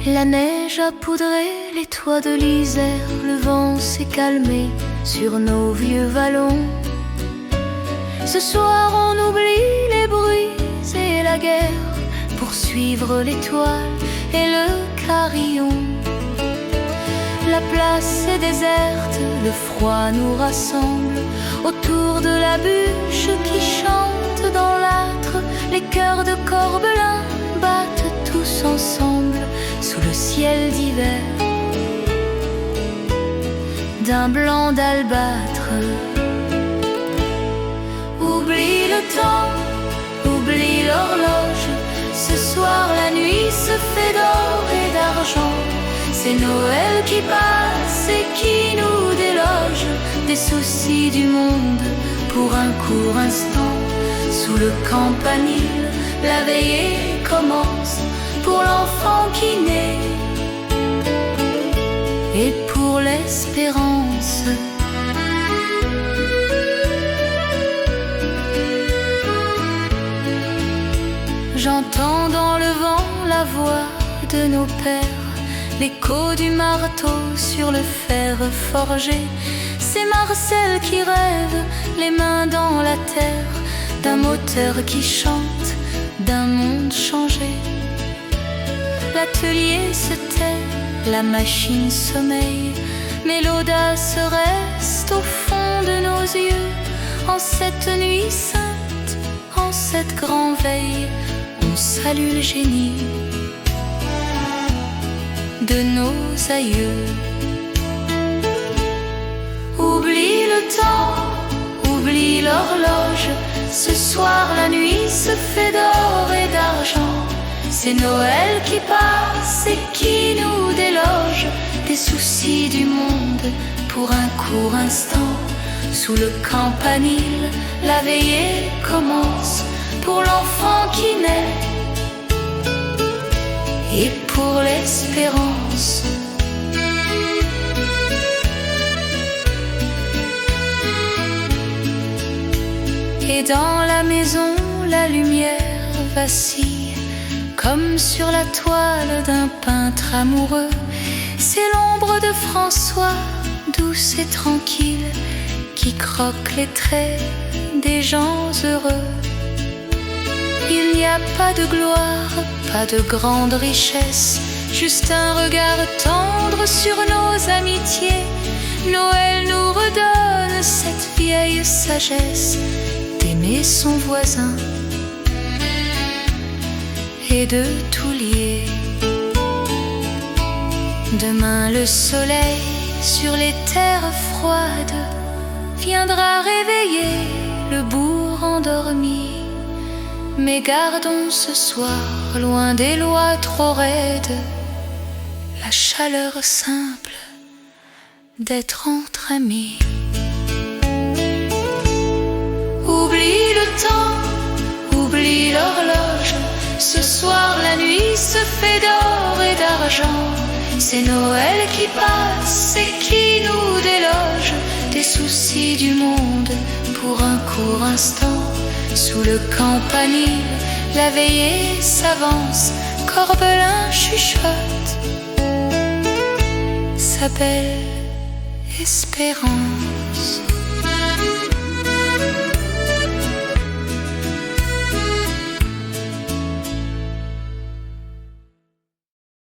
La neige a poudré les toits de l'Isère, le vent s'est calmé sur nos vieux vallons. Ce soir on oublie les bruits et la guerre pour suivre l'étoile et le carillon. La place est déserte, le froid nous rassemble autour de la bûche qui chante dans l'âtre. Les chœurs de Corbelin battent tous ensemble sous le ciel d'hiver d'un blanc d'albâtre. Oublie le temps, oublie l'horloge. Ce soir la nuit se fait d'or et d'argent. C'est Noël qui passe et qui nous déloge des soucis du monde pour un court instant. Sous le campanile, la veillée commence pour l'enfant qui naît et pour l'espérance. J'entends dans le vent la voix de nos pères, l'écho du marteau sur le fer forgé. C'est Marcel qui rêve, les mains dans la terre, d'un moteur qui chante, d'un monde changé. L'atelier se tait, la machine sommeille, mais l'audace reste au fond de nos yeux. En cette nuit sainte, en cette grande veille, on salue le génie de nos aïeux. Oublie le temps, oublie l'horloge. Ce soir la nuit se fait d'or et d'argent. C'est Noël qui passe et qui nous déloge des soucis du monde pour un court instant. Sous le campanile, la veillée commence pour l'enfant qui naît et pour l'espérance. Et dans la maison, la lumière vacille comme sur la toile d'un peintre amoureux. C'est l'ombre de François, douce et tranquille, qui croque les traits des gens heureux. Il n'y a pas de gloire, pas de grande richesse, juste un regard tendre sur nos amitiés. Noël nous redonne cette vieille sagesse d'aimer son voisin et de tout lier. Demain le soleil sur les terres froides viendra réveiller le bourg endormi. Mais gardons ce soir, loin des lois trop raides, la chaleur simple d'être entre amis. Oublie le temps, oublie l'horloge. Ce soir la nuit se fait d'or et d'argent. C'est Noël qui passe et qui nous déloge des soucis du monde pour un court instant. Sous le campanile, la veillée s'avance, Corbelin chuchote sa belle espérance.